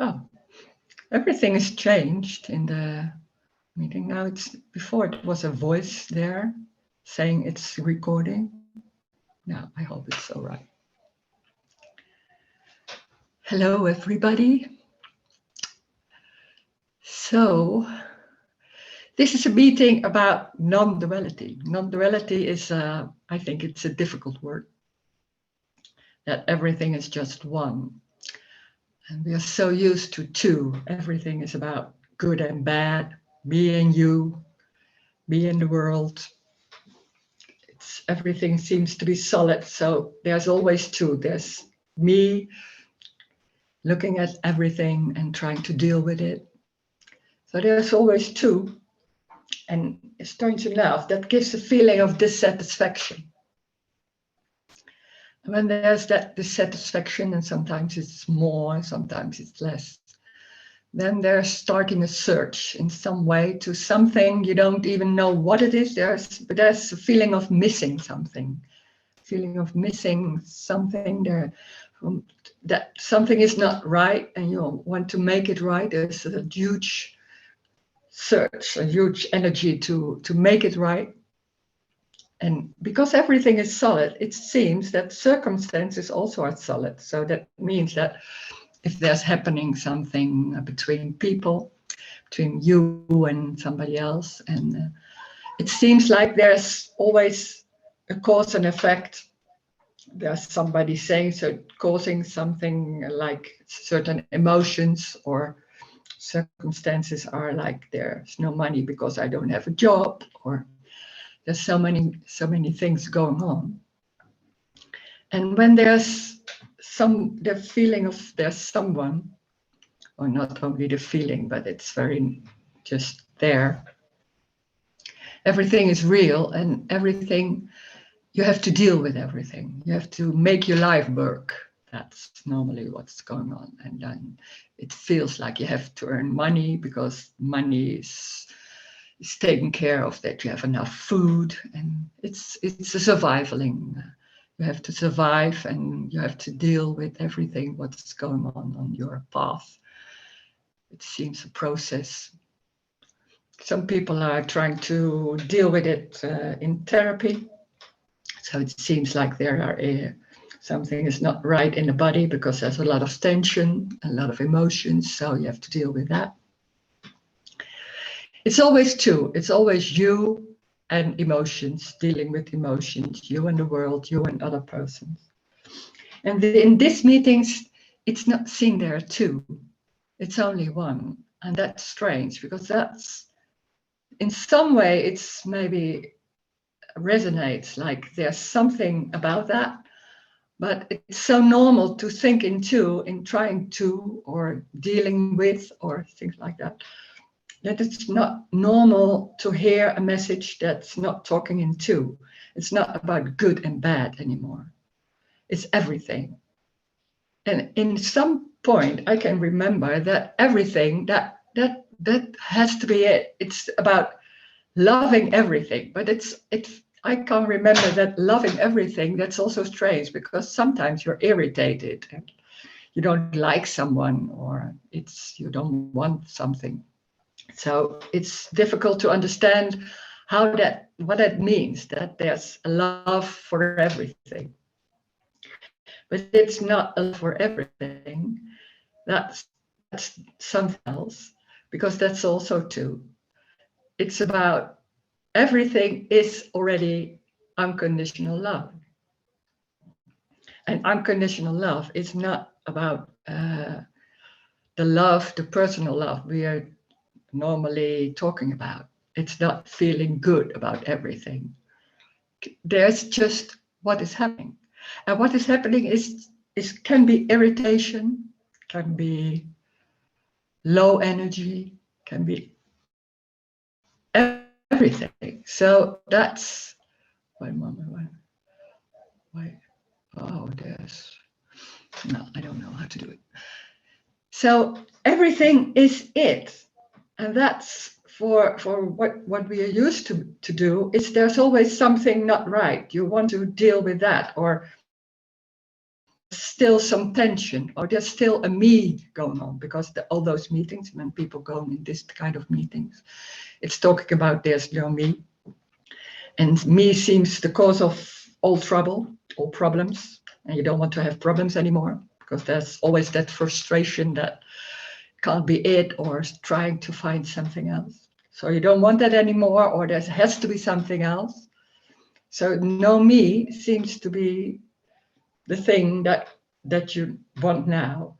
Oh, everything has changed in the meeting. Now before it was a voice there saying it's recording. Now I hope it's all right. Hello, everybody. So this is a meeting about non-duality. Non-duality is, I think it's a difficult word. That everything is just one. And we are so used to two. Everything is about good and bad, me and you, me and the world. Everything seems to be solid. So there's always two. There's me looking at everything and trying to deal with it. So there's always two. And strange enough, that gives a feeling of dissatisfaction. And when there's that dissatisfaction, and sometimes it's more, sometimes it's less, then they're starting a search in some way to something you don't even know what it is. But there's a feeling of missing something, feeling of missing something there, that something is not right, and you want to make it right. There's a huge search, a huge energy to make it right. And because everything is solid, it seems that circumstances also are solid. So that means that if there's happening something between people, between you and somebody else, and it seems like there's always a cause and effect. There's somebody saying so, causing something like certain emotions, or circumstances are like there's no money because I don't have a job, or there's so many things going on. And when there's the feeling of there's someone, or not only the feeling, but it's very just there. Everything is real, and everything, you have to deal with everything. You have to make your life work. That's normally what's going on. And then it feels like you have to earn money because money is taken care of, that you have enough food, and it's a surviving. You have to survive, and you have to deal with everything what's going on your path. It seems a process. Some people are trying to deal with it in therapy. So it seems like there are something is not right in the body because there's a lot of tension, a lot of emotions. So you have to deal with that. It's always two. It's always you and emotions, dealing with emotions, you and the world, you and other persons. And in these meetings, it's not seen there are two. It's only one. And that's strange because that's, in some way, it's maybe resonates, like there's something about that. But it's so normal to think in two, in trying to, or dealing with, or things like that, that it's not normal to hear a message that's not talking in two. It's not about good and bad anymore. It's everything. And in some point, I can remember that everything, that has to be it. It's about loving everything. But I can't remember that loving everything. That's also strange because sometimes you're irritated and you don't like someone, or you don't want something. So it's difficult to understand what that means, that there's a love for everything. But it's not a love for everything. That's something else, because that's also two. It's about everything is already unconditional love. And unconditional love is not about the personal love we are normally talking about. It's not feeling good about everything. There's just what is happening. And what is happening is can be irritation, can be low energy, can be everything. So that's, wait a moment, wait. Oh, no, I don't know how to do it. So everything is it. And that's for what we are used to do, is there's always something not right. You want to deal with that, or still some tension, or there's still a me going on, because all those meetings, when people go in this kind of meetings, it's talking about there's no me. And me seems the cause of all trouble, all problems, and you don't want to have problems anymore, because there's always that frustration that can't be it, or trying to find something else. So you don't want that anymore, or there has to be something else. So no me seems to be the thing that you want now.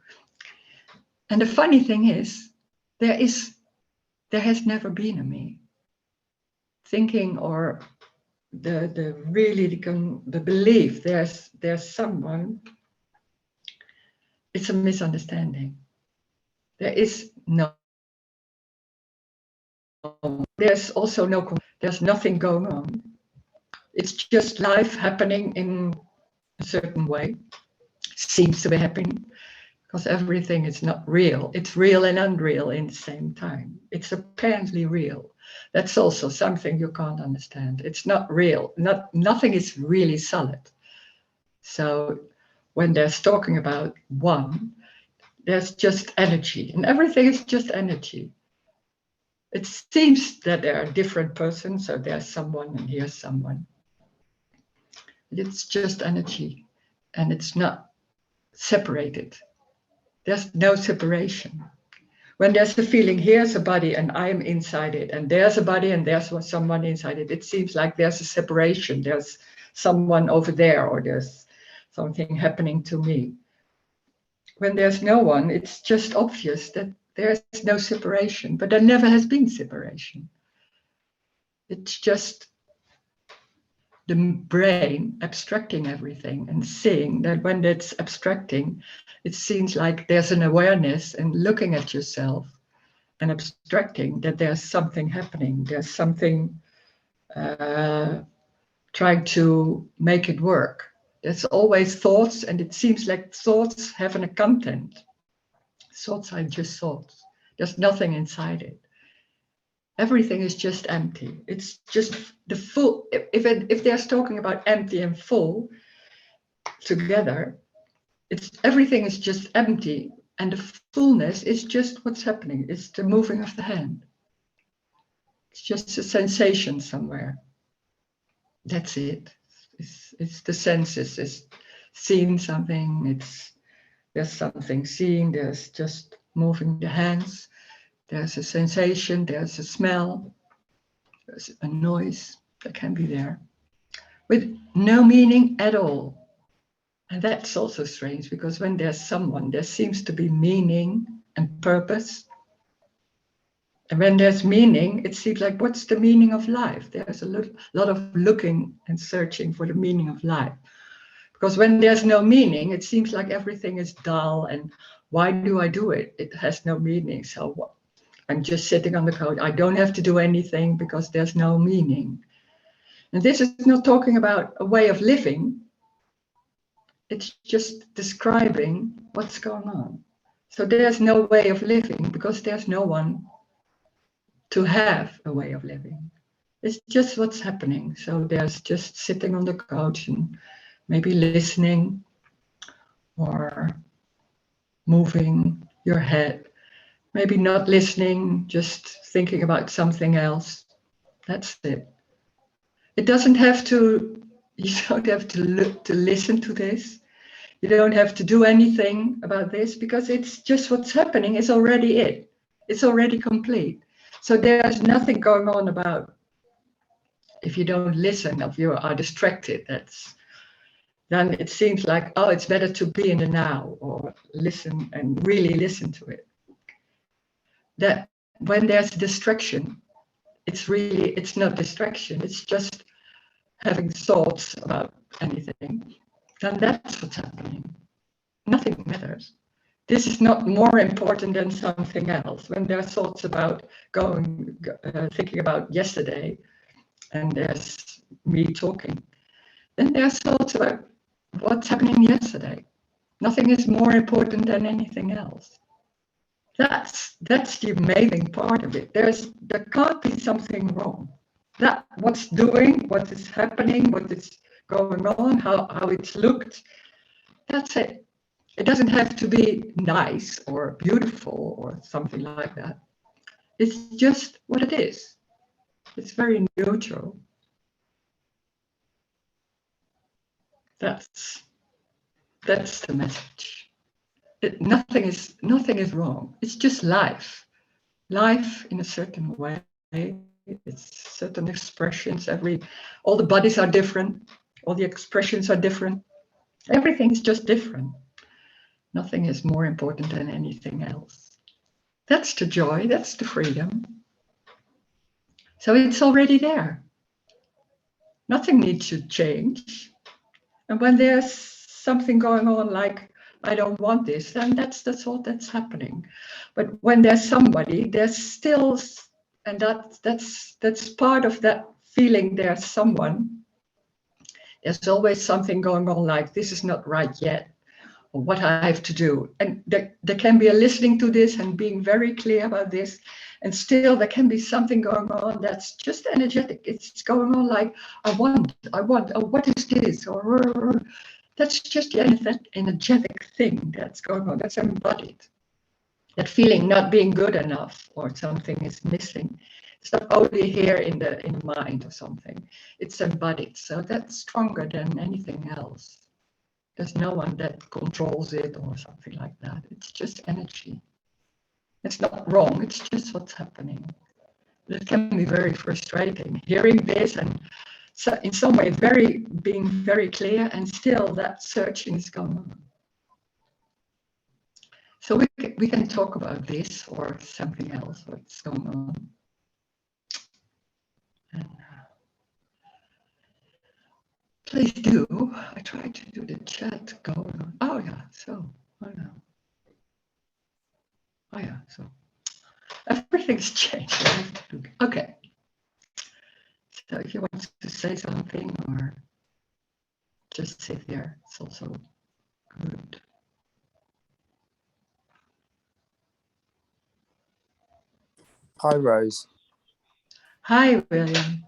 And the funny thing is, there has never been a me. Thinking, or the belief there's someone, it's a misunderstanding. There is no, there's also no, there's nothing going on. It's just life happening in a certain way, seems to be happening, because everything is not real. It's real and unreal in the same time. It's apparently real. That's also something you can't understand. It's not real. Nothing is really solid. So when there's talking about one, there's just energy, and everything is just energy. It seems that there are different persons, so there's someone and here's someone. It's just energy, and it's not separated. There's no separation. When there's the feeling, here's a body and I'm inside it, and there's a body and there's someone inside it, it seems like there's a separation. There's someone over there, or there's something happening to me. When there's no one, it's just obvious that there's no separation, but there never has been separation. It's just the brain abstracting everything and seeing that when it's abstracting, it seems like there's an awareness and looking at yourself and abstracting that there's something happening. There's something trying to make it work. There's always thoughts, and it seems like thoughts have a content. Thoughts are just thoughts. There's nothing inside it. Everything is just empty. It's just the full. If there's talking about empty and full together, everything is just empty, and the fullness is just what's happening. It's the moving of the hand. It's just a sensation somewhere. That's it. It's the senses. It's seeing something. There's something seen. There's just moving the hands. There's a sensation, there's a smell, there's a noise that can be there, with no meaning at all. And that's also strange, because when there's someone, there seems to be meaning and purpose. And when there's meaning, it seems like, what's the meaning of life? There's a lot of looking and searching for the meaning of life. Because when there's no meaning, it seems like everything is dull, and why do I do it? It has no meaning, so what? I'm just sitting on the couch. I don't have to do anything because there's no meaning. And this is not talking about a way of living. It's just describing what's going on. So there's no way of living because there's no one to have a way of living. It's just what's happening. So there's just sitting on the couch and maybe listening or moving your head. Maybe not listening, just thinking about something else. That's it. It doesn't have to, you don't have to look to listen to this. You don't have to do anything about this, because it's just what's happening is already it. It's already complete. So there's nothing going on about, if you don't listen, if you are distracted, then it seems like, oh, it's better to be in the now, or listen and really listen to it. That when there's distraction, it's not distraction, it's just having thoughts about anything, then that's what's happening. Nothing matters. This is not more important than something else. When there are thoughts about thinking about yesterday, and there's me talking, then there's thoughts about what's happening yesterday. Nothing is more important than anything else. That's the amazing part of it. There can't be something wrong. That what's doing, what is happening, what is going on, how it's looked, That's it. It doesn't have to be nice or beautiful or something like that. It's just what it is. It's very neutral. That's the message. Nothing is wrong. It's just life. Life in a certain way. It's certain expressions. All the bodies are different. All the expressions are different. Everything is just different. Nothing is more important than anything else. That's the joy. That's the freedom. So it's already there. Nothing needs to change. And when there's something going on like, I don't want this, then that's all that's happening. But when there's somebody, there's still, and that's part of that feeling there's someone. There's always something going on like, this is not right yet, or what I have to do. And there can be a listening to this and being very clear about this. And still there can be something going on that's just energetic. It's going on like, I want, oh, what is this? Or that's just the energetic thing that's going on, that's embodied. That feeling not being good enough or something is missing. It's not only here in the mind or something, it's embodied. So that's stronger than anything else. There's no one that controls it or something like that. It's just energy. It's not wrong, it's just what's happening. It can be very frustrating, hearing this and so in some way being very clear, and still that searching is going on. So we can talk about this or something else, what's going on. And, please do. I tried to do the chat going on. Oh yeah, so, oh no. Oh yeah, so everything's changed. Okay. So if you want to say something or just sit there, it's also good. Hi, Rose. Hi, William.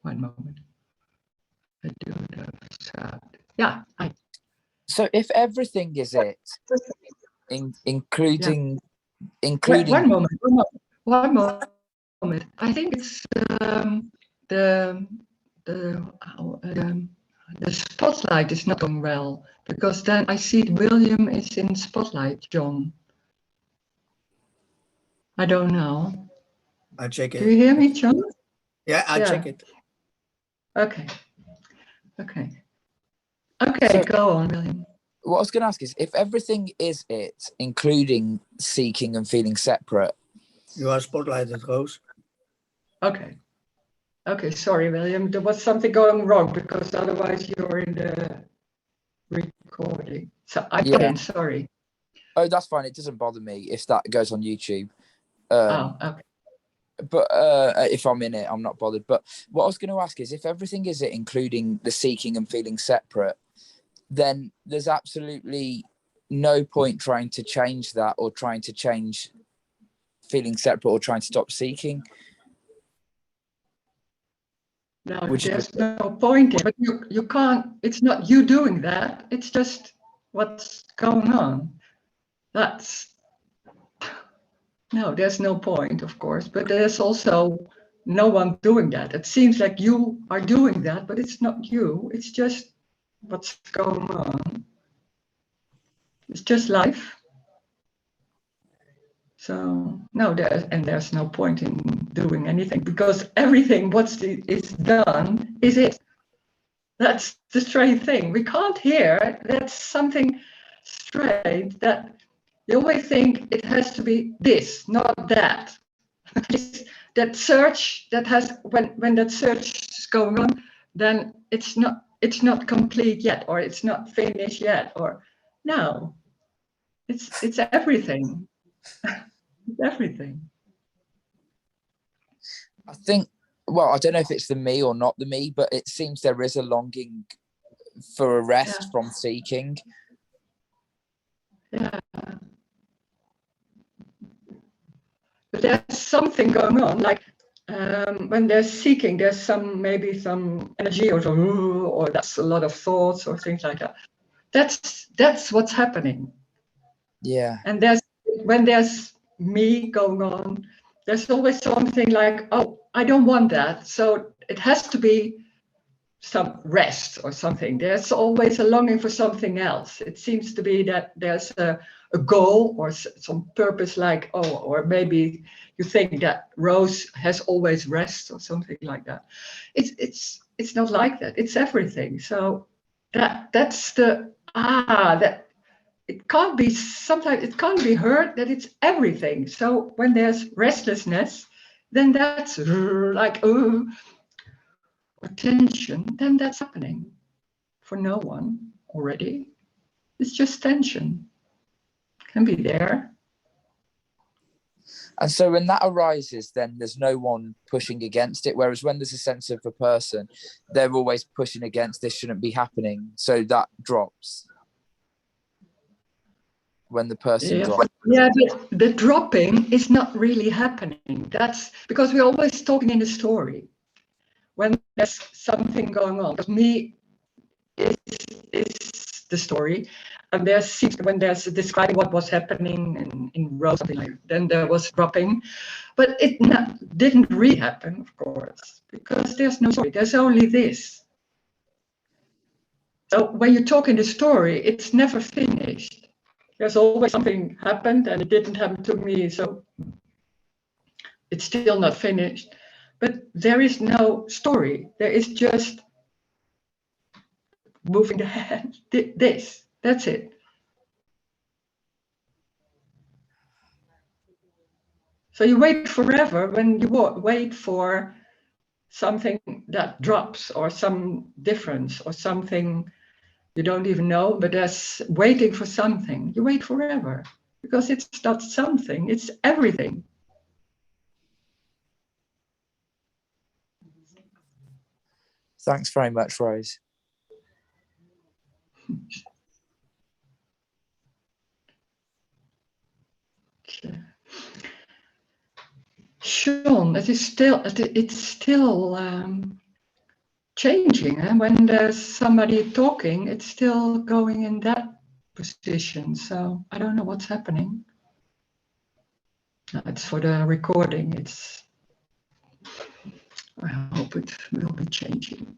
One moment. I do the chat. Yeah, hi. So if everything is it, including One moment. I think it's the spotlight is not going well, because then I see William is in spotlight, John. I don't know. I check it. Do you hear me, John? Yeah, I check it. Okay. So, go on, William. What I was going to ask is, if everything is it, including seeking and feeling separate. You are spotlighted, Rose. Okay, sorry, William. There was something going wrong, because otherwise you're in the recording. So I put in, sorry. Oh, that's fine. It doesn't bother me if that goes on YouTube. Okay. But if I'm in it, I'm not bothered. But what I was going to ask is, if everything is it, including the seeking and feeling separate, then there's absolutely no point trying to change that, or trying to change feeling separate, or trying to stop seeking. No, there's no point in it. But you can't, it's not you doing that. It's just what's going on. No, there's no point, of course, but there's also no one doing that. It seems like you are doing that, but it's not you. It's just what's going on. It's just life. So no, there's no point in doing anything, because everything is done is it. That's the strange thing. We can't hear. That's something strange, that you always think it has to be this, not that. That search that has, when that search is going on, then it's not complete yet, or it's not finished yet, or no. It's everything. It's everything. I think, well, I don't know if it's the me or not the me, but it seems there is a longing for a rest from seeking. Yeah. But there's something going on, like when they're seeking, there's maybe some energy, or that's a lot of thoughts or things like that. That's what's happening. Yeah. And when there's me going on, there's always something like, oh, I don't want that. So it has to be some rest or something. There's always a longing for something else. It seems to be that there's a goal or some purpose, like, oh, or maybe you think that Rose has always rest or something like that. It's not like that. It's everything. So that's the that it can't be, sometimes it can't be heard that it's everything. So when there's restlessness, then that's like or tension, then that's happening for no one already. It's just tension. Can be there. And so when that arises, then there's no one pushing against it. Whereas when there's a sense of a person, they're always pushing against, this shouldn't be happening. So that drops when the person drops. Yeah, but the dropping is not really happening. That's because we're always talking in the story. When there's something going on, because me is the story, and when there's describing what was happening in Rose, something like, then there was dropping, but it didn't really happen, of course, because there's no story. There's only this. So when you talk in the story, it's never finished. There's always something happened, and it didn't happen to me, so it's still not finished. But there is no story. There is just moving the hand. That's it. So you wait forever when you wait for something that drops or some difference or something you don't even know, but there's waiting for something. You wait forever because it's not something, it's everything. Thanks very much, Rose. Sean, it's still changing. And when there's somebody talking, it's still going in that position. So I don't know what's happening. It's for the recording. I hope it will be changing.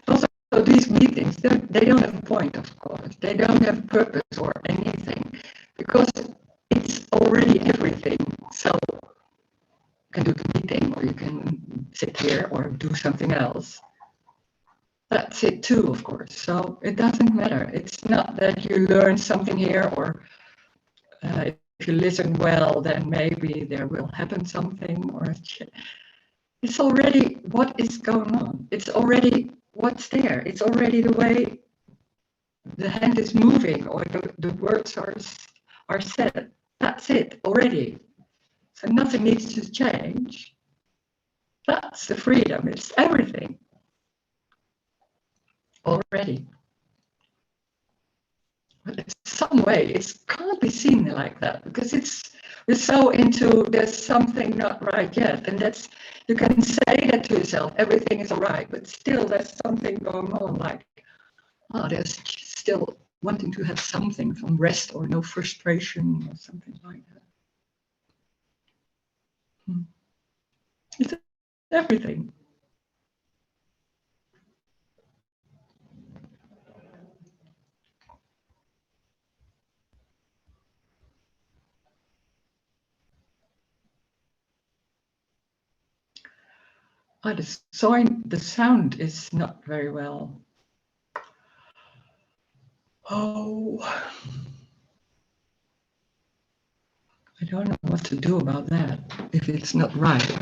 Also, these meetings, they don't have a point, of course. They don't have a purpose or anything because it's already everything. So you can do the meeting or you can sit here or do something else. That's it too, of course. So it doesn't matter. It's not that you learn something here or if you listen well, then maybe there will happen something or it's already what is going on. It's already what's there. It's already the way the hand is moving or the words are said. That's it already. and nothing needs to change, that's the freedom. It's everything already. But in some way, it can't be seen like that because we're so into there's something not right yet, and that's, you can say that to yourself, everything is all right, but still there's something going on, like, oh, there's still wanting to have something, some rest or no frustration or something like that. It's everything. The sound is not very well. Oh, I don't know what to do about that if it's not right.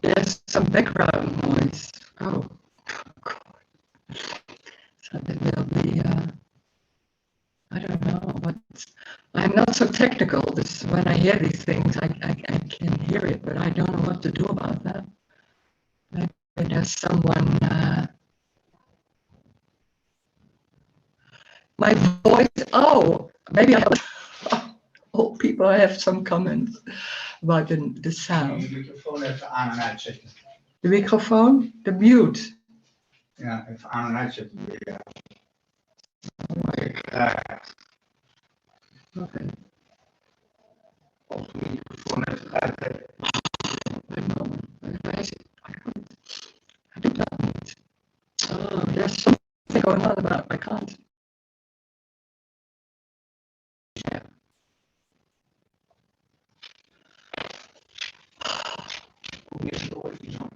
There's some background noise. Oh, God. So that will be, I don't know what. I'm not so technical. This, when I hear these things, I can hear it, but I don't know what to do about that. Maybe there's someone. My voice. Oh, maybe I have. Oh, people have some comments about the sound. De microfoon even aan en uitzetten. The microphone, the mute. Ja, even aan en uitzetten. Ja. Okay. Of de microfoon even uitzetten. Where is it? I do not need. Oh, there's something going on about I can't. Yeah. Hoe is het ooit zo?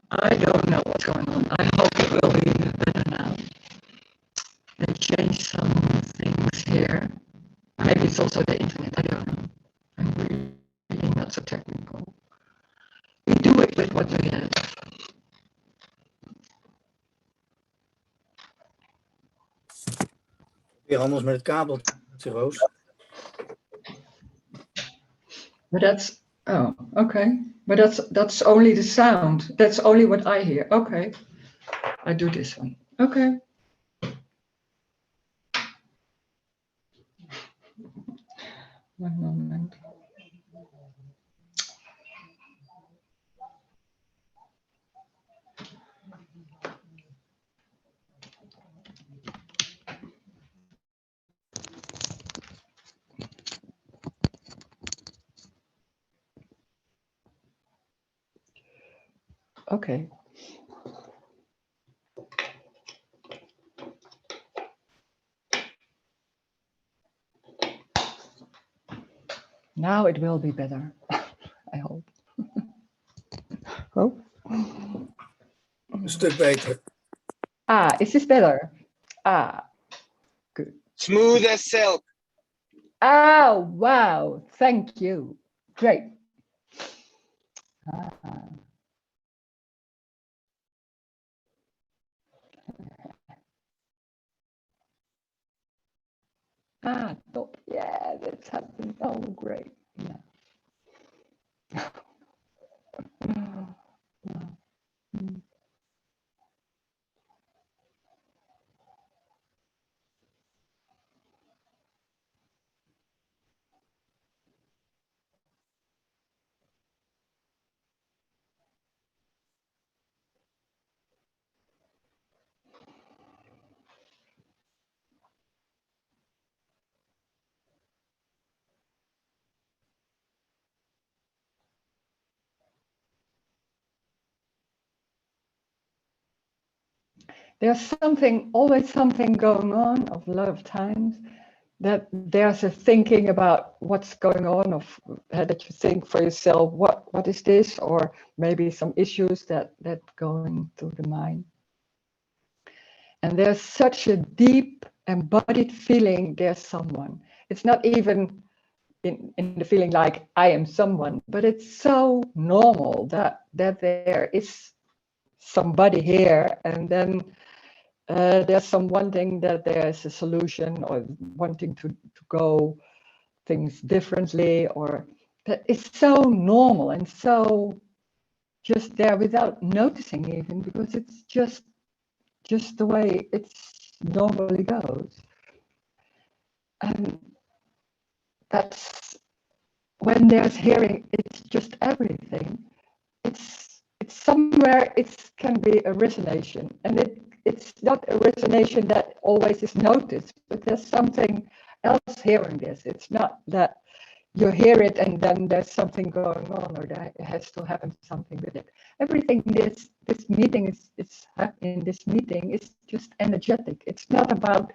I don't know what's going on. I hope it will be better now. They changed some things here. Maybe it's also the internet. I don't know. I'm really not so technical. We do it with what we have. Weer anders met het kabeltje, Roos. But that's, oh, okay. But that's only the sound. That's only what I hear. Okay. I do this one. Okay. One moment. Okay. Now it will be better. I hope. Een stuk beter. Ah, is this better? Ah, good. Smooth as silk. Oh, wow. Thank you. Great. Ah. Ah, top. Yeah, that's happened. Oh, great. Yeah. Mm. There's something, always something going on of a lot of times that there's a thinking about what's going on, of that you think for yourself, what is this, or maybe some issues that going through the mind. And there's such a deep embodied feeling there's someone. It's not even in the feeling like I am someone, but it's so normal that there is somebody here, and then there's some wanting that there's a solution, or wanting to go things differently, or that it's so normal and so just there without noticing even, because it's just the way it normally goes. And that's when there's hearing, it's just everything. It's somewhere, it can be a resonation, and it's not a resonation that always is noticed, but there's something else hearing this. It's not that you hear it and then there's something going on, or there has to happen something with it. Everything this meeting is in this meeting is just energetic. It's not about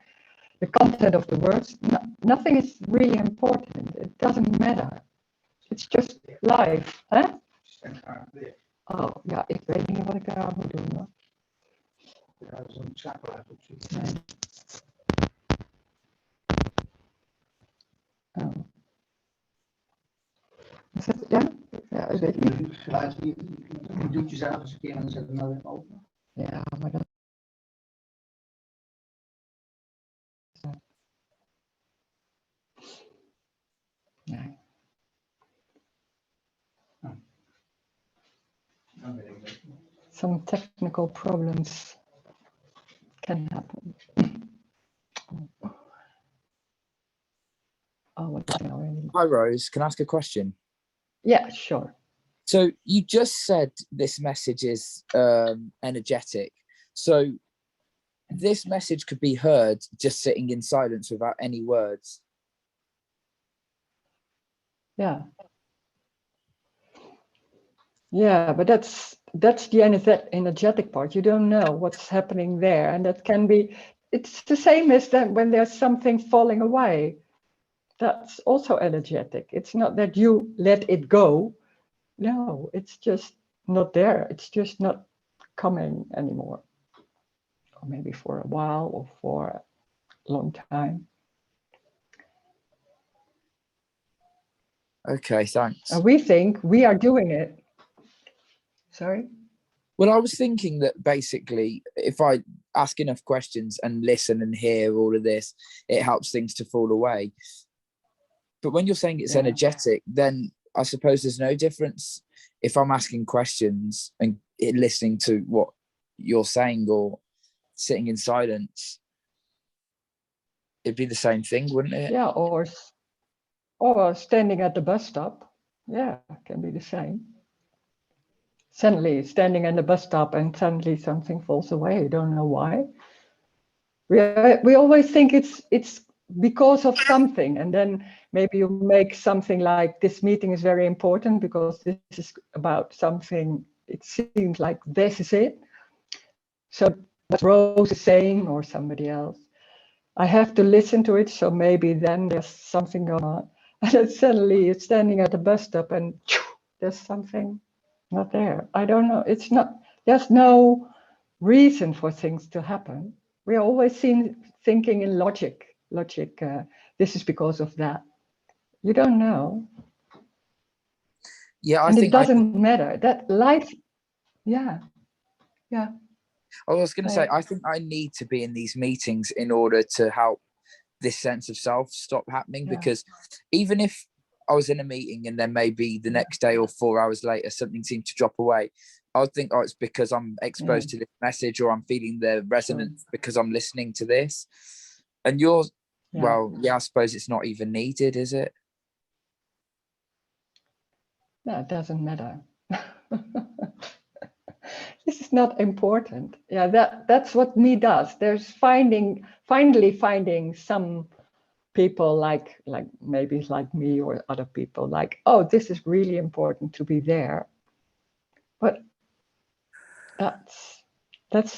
the content of the words. Nothing is really important. It doesn't matter. It's just life. Huh? Oh, ja, ik weet niet wat ik daar moet doen. Hoor. Ja, zo'n schakelaar op zich. Nee. Oh. Is dat, ja? Ja, dat weet ik niet. Je doet jezelf eens een keer en dan zet hem nou weer open. Ja, maar dat... Nee. Dan weet ik het. Some technical problems can happen. Oh, what's the already? Hi, Rose. Can I ask a question? Yeah, sure. So you just said this message is energetic. So this message could be heard just sitting in silence without any words. Yeah. Yeah, but that's the energetic part. You don't know what's happening there, and that can be. It's the same as that when there's something falling away. That's also energetic. It's not that you let it go. No, it's just not there. It's just not coming anymore. Or maybe for a while or for a long time. Okay, thanks. And we think we are doing it. Sorry? Well, I was thinking that basically, if I ask enough questions and listen and hear all of this, it helps things to fall away. But when you're saying it's energetic, then I suppose there's no difference if I'm asking questions and listening to what you're saying or sitting in silence. It'd be the same thing, wouldn't it? Yeah, or standing at the bus stop. Yeah, it can be the same. Suddenly standing at the bus stop and suddenly something falls away. You don't know why. We always think it's because of something, and then maybe you make something like this meeting is very important because this is about something. It seems like this is it. So what Rose is saying or somebody else, I have to listen to it. So maybe then there's something going on, and then suddenly it's standing at the bus stop and there's something not there. I don't know. It's not. There's no reason for things to happen. We're always thinking in logic. This is because of that. You don't know. Yeah, And it doesn't matter. That life, yeah. I was going to say, Right. I think I need to be in these meetings in order to help this sense of self stop happening, because even if I was in a meeting and then maybe the next day or 4 hours later something seemed to drop away, I would think, oh, it's because I'm exposed to this message, or I'm feeling the resonance because I'm listening to this. And yours, well, I suppose it's not even needed, is it? No, it doesn't matter. This is not important. Yeah, that's what me does. There's finally finding some people like maybe like me or other people like, oh, this is really important to be there. But that's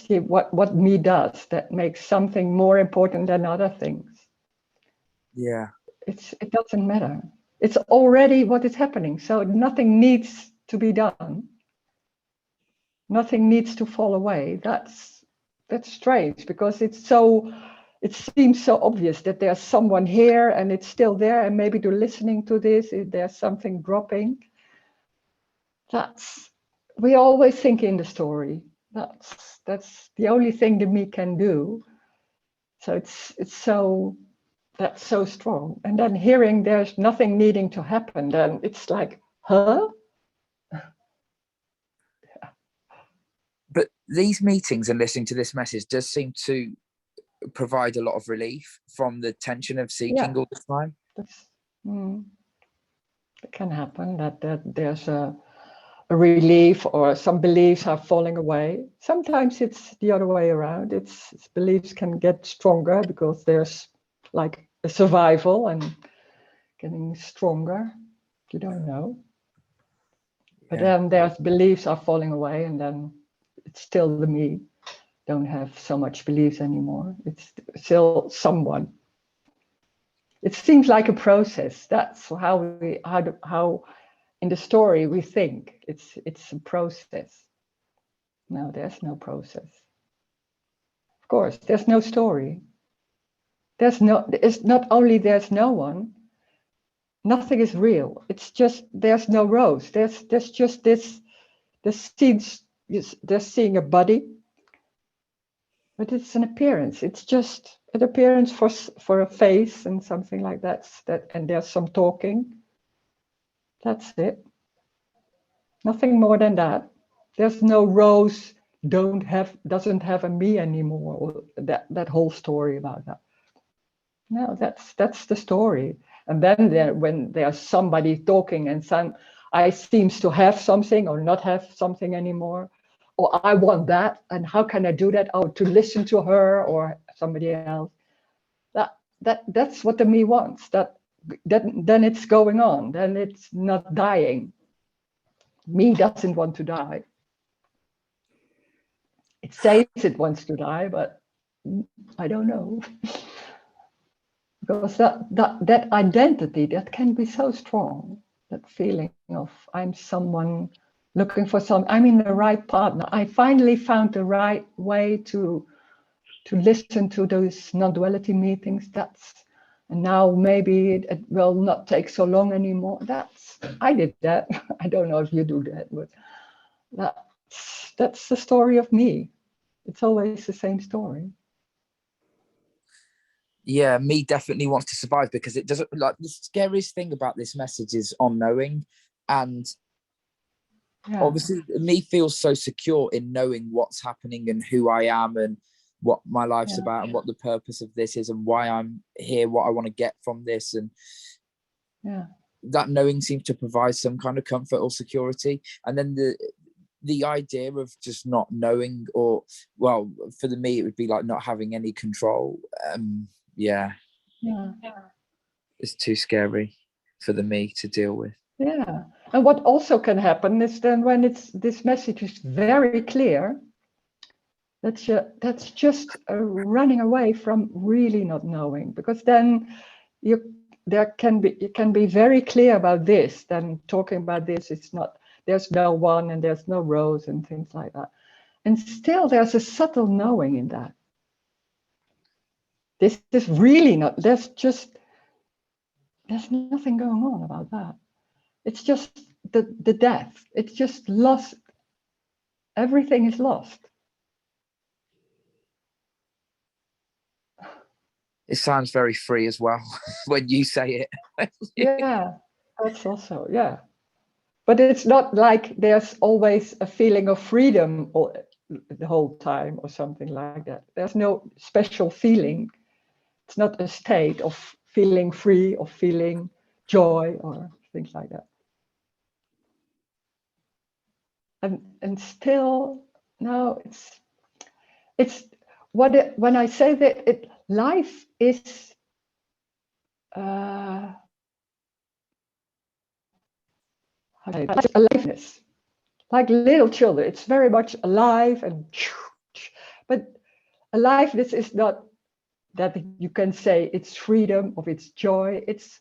what me does, that makes something more important than other things. Yeah. It doesn't matter. It's already what is happening. So nothing needs to be done. Nothing needs to fall away. That's strange, because it seems so obvious that there's someone here and it's still there, and maybe they're listening to this, if there's something dropping. We always think in the story. That's the only thing that me can do. So that's so strong. And then hearing there's nothing needing to happen, then it's like, huh? But these meetings and listening to this message does seem to provide a lot of relief from the tension of seeking all the time. It can happen that there's a relief, or some beliefs are falling away. Sometimes it's the other way around. It's beliefs can get stronger because there's like a survival and getting stronger. You don't know. But then there's beliefs are falling away, and then it's still the me. Don't have so much beliefs anymore. It's still someone. It seems like a process. That's how in the story we think. It's a process. No, there's no process. Of course, there's no story. It's not only there's no one. Nothing is real. It's just there's no Rose. There's just this scenes. They're seeing a body, but it's an appearance. It's just an appearance for a face and something like that. And there's some talking. That's it. Nothing more than that. There's no Rose doesn't have a me anymore, or that whole story about that. No, that's the story. And then when there's somebody talking and I seems to have something or not have something anymore, or I want that, and how can I do that? Oh, to listen to her or somebody else. That's what the me wants. Then it's going on. Then it's not dying. Me doesn't want to die. It says it wants to die, but I don't know. Because that identity, that can be so strong, that feeling of I'm someone looking for I'm in the right partner. I finally found the right way to listen to those non-duality meetings. And now maybe it will not take so long anymore. I did that. I don't know if you do that, but that's the story of me. It's always the same story. Yeah, me definitely wants to survive, because it doesn't, like, the scariest thing about this message is unknowing, and obviously me feels so secure in knowing what's happening and who I am and what my life's about and what the purpose of this is and why I'm here, what I want to get from this, and that knowing seems to provide some kind of comfort or security. And then the idea of just not knowing, or, well, for me it would be like not having any control. It's too scary for me to deal with. And what also can happen is then when this message is very clear, that's just running away from really not knowing, because then you can be very clear about this. Then talking about this, there's no one and there's no Rose and things like that. And still there's a subtle knowing in that. This is really not, there's nothing going on about that. It's just the death. It's just lost. Everything is lost. It sounds very free as well when you say it. Yeah, that's also, yeah. But it's not like there's always a feeling of freedom the whole time or something like that. There's no special feeling. It's not a state of feeling free or feeling joy or things like that. And still, no, it's when I say that life is aliveness, like little children. It's very much alive and, but aliveness is not that you can say it's freedom or it's joy. It's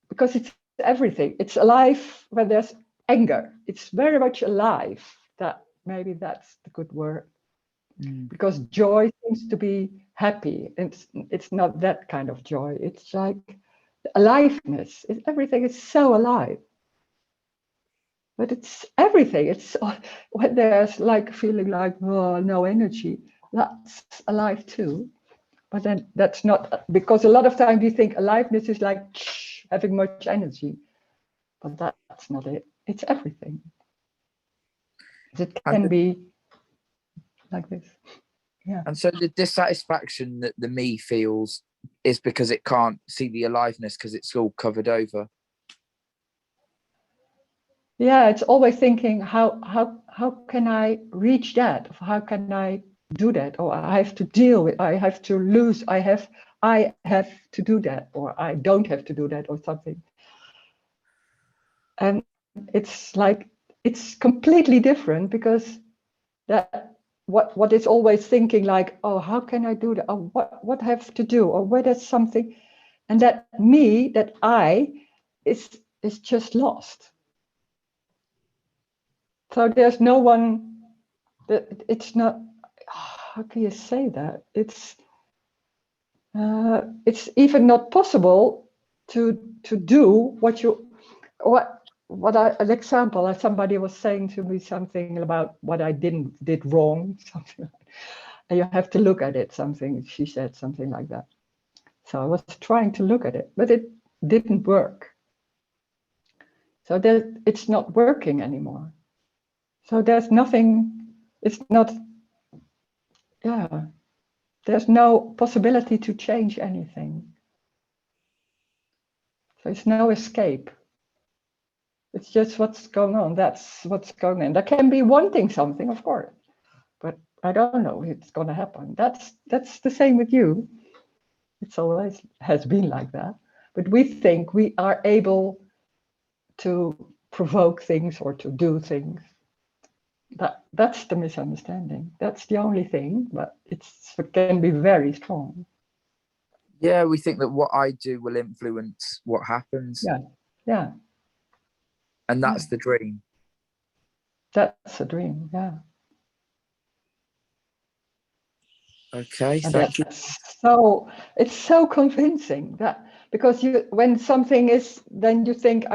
because it's everything. It's alive when there's anger. It's very much alive. That maybe that's the good word. Because joy seems to be happy. It's not that kind of joy. It's like aliveness. Everything is so alive. But it's everything. It's when there's like feeling like, oh, no energy. That's alive too. But then that's not, because a lot of times you think aliveness is like having much energy. But that's not it. It's everything. It can be like this. Yeah. And so the dissatisfaction that the me feels is because it can't see the aliveness because it's all covered over. Yeah, it's always thinking, how can I reach that? How can I do that? Or I have to deal with, I have to lose, I have to do that, or I don't have to do that, or something. And it's like, it's completely different, because that what is always thinking like, oh, how can I do that? Oh, what I have to do, or where there's something, and that me, that I is just lost. So there's no one that it's not. How can you say that? It's even not possible to do what you an example. Somebody was saying to me something about what I did wrong, something like that. And you have to look at it. Something she said, something like that. So I was trying to look at it, but it didn't work. So it's not working anymore. So there's nothing. It's not. Yeah. There's no possibility to change anything. So it's no escape. It's just what's going on. That's what's going on. There can be wanting something, of course, but I don't know if it's going to happen. That's the same with you. It's always has been like that. But we think we are able to provoke things or to do things. That's the misunderstanding. That's the only thing, but it can be very strong. Yeah, we think that what I do will influence what happens. Yeah. And that's the dream. That's a dream, yeah. Okay, And thank you. So it's so convincing that, because when something is, then you think,